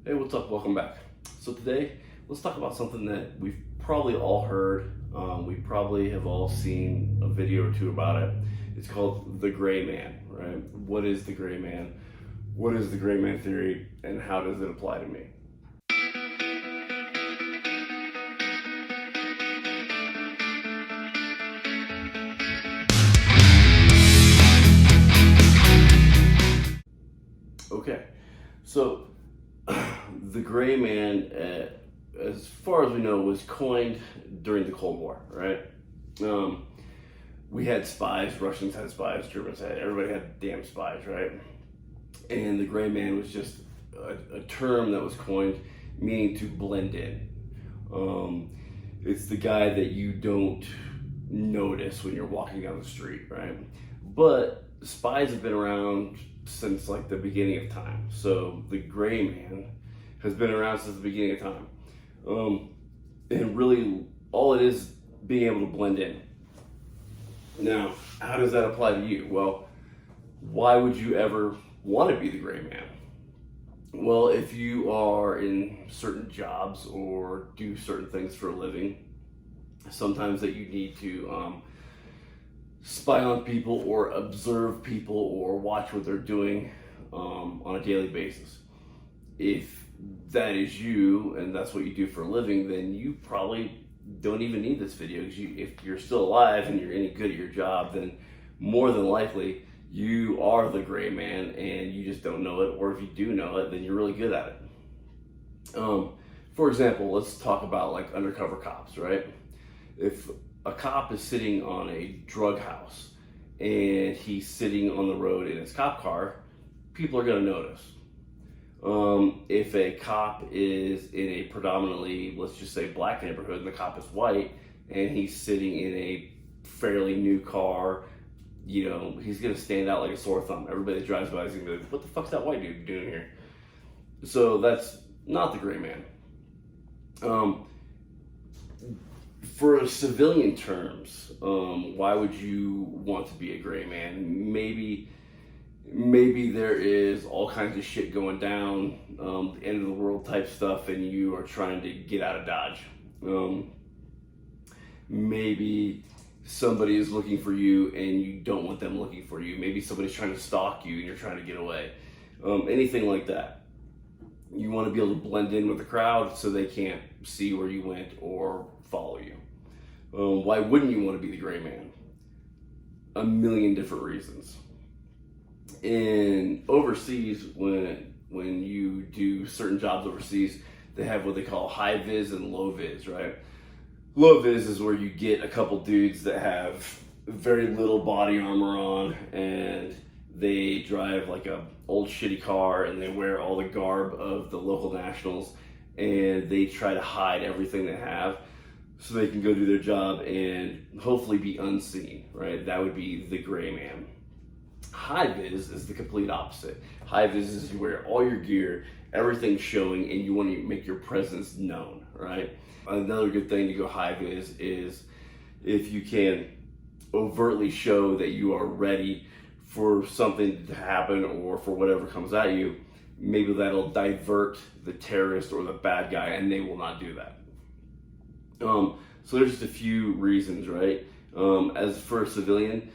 Hey, what's up? Welcome back. So today, let's talk about something that we've probably all heard. We probably have all seen a video or two about it. It's called the gray man, right? What is the gray man? What is the gray man theory, and how does it apply to me? Okay, so the gray man, as far as we know, was coined during the Cold War, right? Um, we had spies, Russians had spies, Germans had, everybody had damn spies, right? And the gray man was just a term that was coined meaning to blend in. It's the guy that you don't notice when you're walking down the street, right? But spies have been around since like the beginning of time. So the gray man has been around since the beginning of time. And really, all it is being able to blend in. Now, how does that apply to you? Well, why would you ever want to be the gray man? Well, if you are in certain jobs or do certain things for a living, sometimes that you need to spy on people or observe people or watch what they're doing on a daily basis. If that is you and that's what you do for a living, then you probably don't even need this video, because if you're still alive and you're any good at your job, then more than likely you are the gray man and you just don't know it, or if you do know it, then you're really good at it. For example, let's talk about like undercover cops, right? If a cop is sitting on a drug house and he's sitting on the road in his cop car, people are going to notice. If a cop is in a predominantly, let's just say, black neighborhood and the cop is white and he's sitting in a fairly new car, he's going to stand out like a sore thumb. Everybody that drives by is going to be like, what the fuck's that white dude doing here? So that's not the gray man. For civilian terms, why would you want to be a gray man? Maybe there is all kinds of shit going down, the end of the world type stuff, and you are trying to get out of Dodge. Maybe somebody is looking for you and you don't want them looking for you. Maybe somebody's trying to stalk you and you're trying to get away. Anything like that. You want to be able to blend in with the crowd so they can't see where you went or follow you. Why wouldn't you want to be the gray man? A million different reasons. In overseas, when you do certain jobs overseas, they have what they call high vis and low vis, right? Low vis is where you get a couple dudes that have very little body armor on and they drive like a old shitty car and they wear all the garb of the local nationals and they try to hide everything they have so they can go do their job and hopefully be unseen, right? That would be the gray man. High vis is the complete opposite. High vis is you wear all your gear, everything's showing, and you want to make your presence known, right? Another good thing to go high vis is if you can overtly show that you are ready for something to happen or for whatever comes at you. Maybe that'll divert the terrorist or the bad guy, and they will not do that. So there's just a few reasons, right? As for a civilian,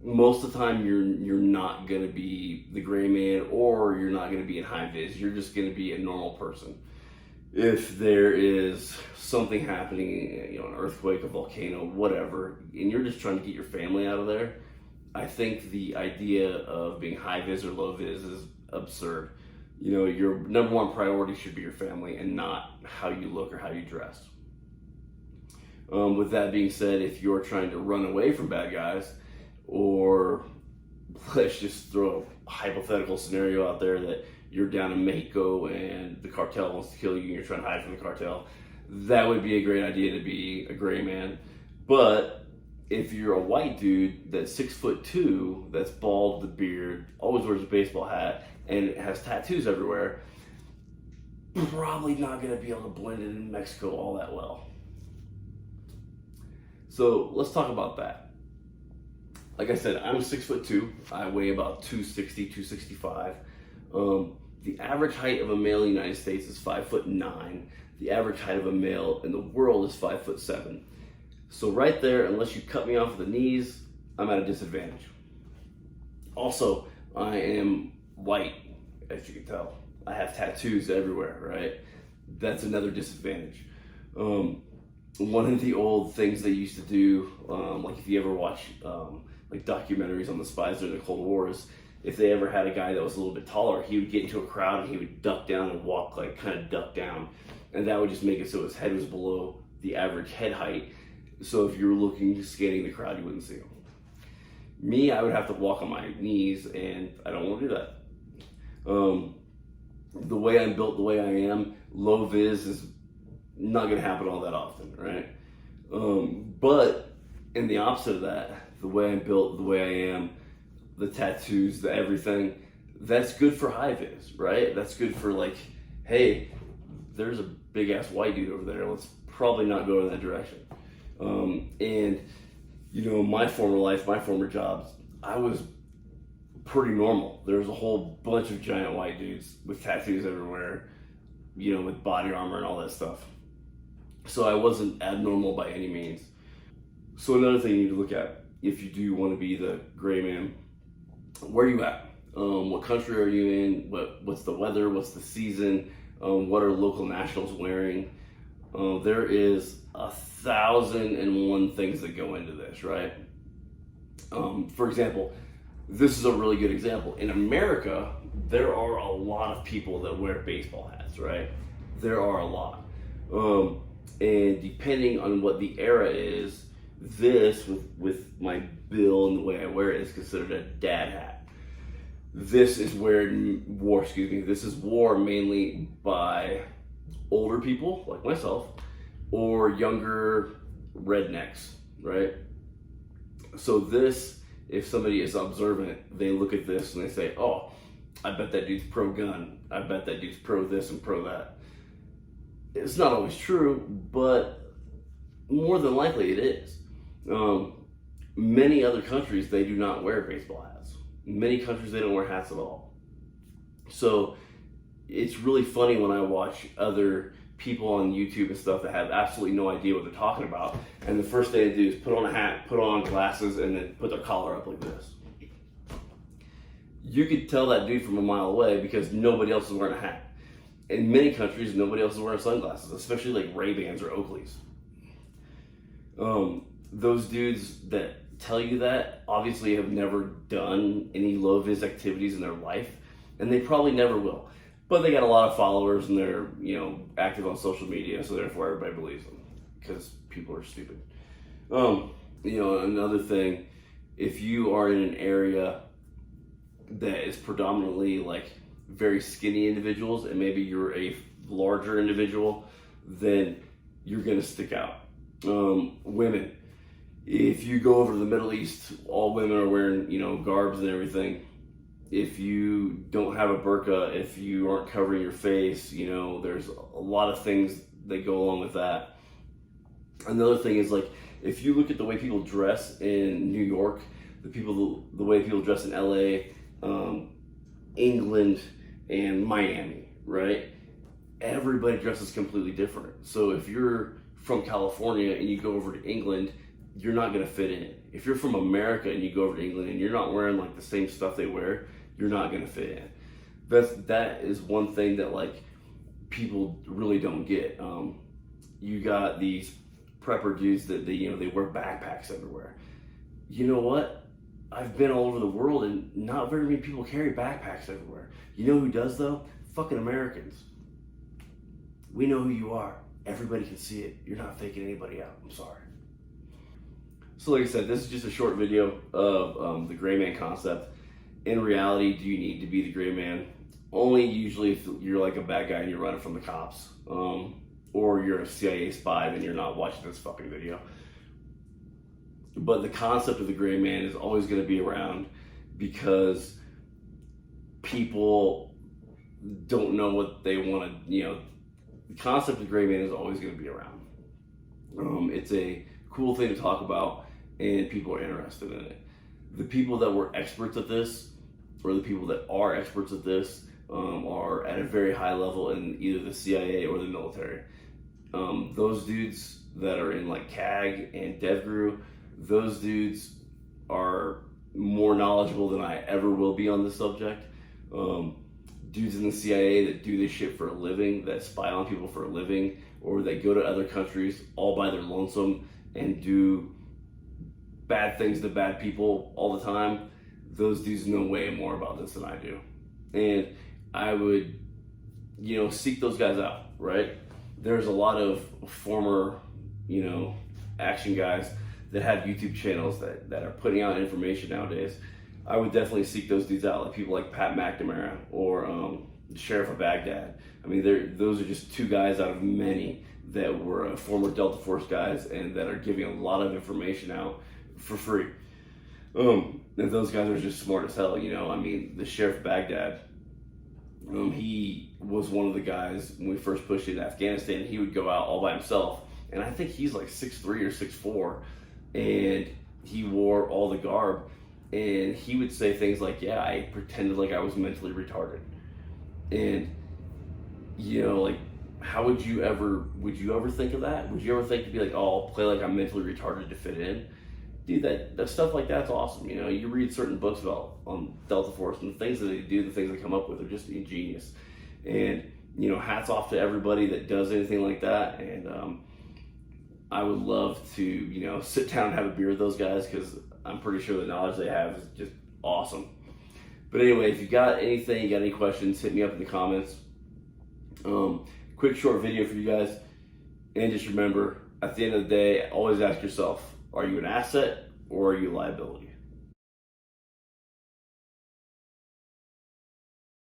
most of the time you're not going to be the gray man, or you're not going to be in high vis. You're just going to be a normal person. If there is something happening, an earthquake, a volcano, whatever, and you're just trying to get your family out of there, I think the idea of being high vis or low vis is absurd. Your number one priority should be your family and not how you look or how you dress. With that being said, if you're trying to run away from bad guys, or let's just throw a hypothetical scenario out there that you're down in Mexico and the cartel wants to kill you and you're trying to hide from the cartel, that would be a great idea to be a gray man. But if you're a white dude that's 6'2", that's bald with a beard, always wears a baseball hat, and has tattoos everywhere, probably not going to be able to blend in Mexico all that well. So let's talk about that. Like I said, I'm 6'2". I weigh about 260, 265. the average height of a male in the United States is 5'9". The average height of a male in the world is 5'7". So right there, unless you cut me off at the knees, I'm at a disadvantage. Also, I am white, as you can tell. I have tattoos everywhere, right? That's another disadvantage. One of the old things they used to do, like if you ever watch like documentaries on the spies during the Cold War, is if they ever had a guy that was a little bit taller, he would get into a crowd and he would duck down and walk, like kind of duck down. And that would just make it so his head was below the average head height. So if you were looking, scanning the crowd, you wouldn't see him. Me, I would have to walk on my knees, and I don't want to do that. The way I'm built, the way I am, low vis is not going to happen all that often, right? But in the opposite of that, the way I'm built, the way I am, the tattoos, the everything, that's good for high vis, right? That's good for like, hey, there's a big ass white dude over there. Let's probably not go in that direction. And you know, my former life, my former jobs, I was pretty normal. There was a whole bunch of giant white dudes with tattoos everywhere, you know, with body armor and all that stuff. So I wasn't abnormal by any means. So another thing you need to look at, if you do want to be the gray man, where are you at? What country are you in? What's the weather? What's the season? What are local nationals wearing? There is 1,001 things that go into this, right? For example, this is a really good example. In America, there are a lot of people that wear baseball hats, right? There are a lot. And depending on what the era is, this, with my bill and the way I wear it, is considered a dad hat. This is this is worn mainly by older people like myself or younger rednecks, right? So this, if somebody is observant, they look at this and they say, oh, I bet that dude's pro gun. I bet that dude's pro this and pro that. It's not always true, but more than likely it is. Many other countries, they do not wear baseball hats. Many countries, they don't wear hats at all. So it's really funny when I watch other people on YouTube and stuff that have absolutely no idea what they're talking about, and the first thing they do is put on a hat, put on glasses, and then put their collar up like this. You could tell that dude from a mile away because nobody else is wearing a hat. In many countries, nobody else is wearing sunglasses, especially like Ray-Bans or Oakleys. Those dudes that tell you that obviously have never done any low-vis activities in their life, and they probably never will. But they got a lot of followers and they're, you know, active on social media, so therefore everybody believes them because people are stupid. You know, another thing, if you are in an area that is predominantly like very skinny individuals and maybe you're a larger individual, then you're gonna stick out. Women, if you go over to the Middle East, all women are wearing, you know, garbs and everything. If you don't have a burqa, if you aren't covering your face, you know, there's a lot of things that go along with that. Another thing is, like, if you look at the way people dress in New York, the way people dress in LA, England, and Miami, right? Everybody dresses completely different. So if you're from California and you go over to England, you're not gonna fit in. If you're from America and you go over to England and you're not wearing like the same stuff they wear, you're not gonna fit in. That is one thing that like people really don't get. You got these prepper dudes that they wear backpacks everywhere. You know what? I've been all over the world and not very many people carry backpacks everywhere. You know who does though? Fucking Americans. We know who you are. Everybody can see it. You're not faking anybody out. I'm sorry. So like I said, this is just a short video of the gray man concept. In reality, do you need to be the gray man? Only usually if you're like a bad guy and you're running from the cops. Or you're a CIA spy and you're not watching this fucking video. But the concept of the gray man is always going to be around because people don't know what they want to, you know, the concept of gray man is always going to be around. It's a cool thing to talk about and people are interested in it. The people that were experts at this, or the people that are experts at this, are at a very high level in either the CIA or the military. Those dudes that are in like CAG and DevGru, those dudes are more knowledgeable than I ever will be on this subject. Dudes in the CIA that do this shit for a living, that spy on people for a living, or that go to other countries all by their lonesome and do bad things to bad people all the time, those dudes know way more about this than I do. And I would, seek those guys out, right? There's a lot of former, action guys that have YouTube channels that are putting out information nowadays. I would definitely seek those dudes out, like people like Pat McNamara or the Sheriff of Baghdad. I mean, those are just two guys out of many that were former Delta Force guys and that are giving a lot of information out for free. And those guys are just smart as hell, I mean, the Sheriff of Baghdad, he was one of the guys when we first pushed into Afghanistan, and he would go out all by himself. And I think he's like 6'3" or 6'4", and he wore all the garb. And he would say things like, yeah, I pretended like I was mentally retarded. And, like, how would you ever think of that? Would you ever think to be like, oh, I'll play like I'm mentally retarded to fit in? Dude, that stuff like that's awesome. You read certain books about Delta Force, and the things that they do, the things they come up with are just ingenious. And, hats off to everybody that does anything like that. And I would love to, sit down and have a beer with those guys, because I'm pretty sure the knowledge they have is just awesome. But anyway, if you got anything, you got any questions, hit me up in the comments. Quick short video for you guys. And just remember, at the end of the day, always ask yourself, are you an asset or are you a liability?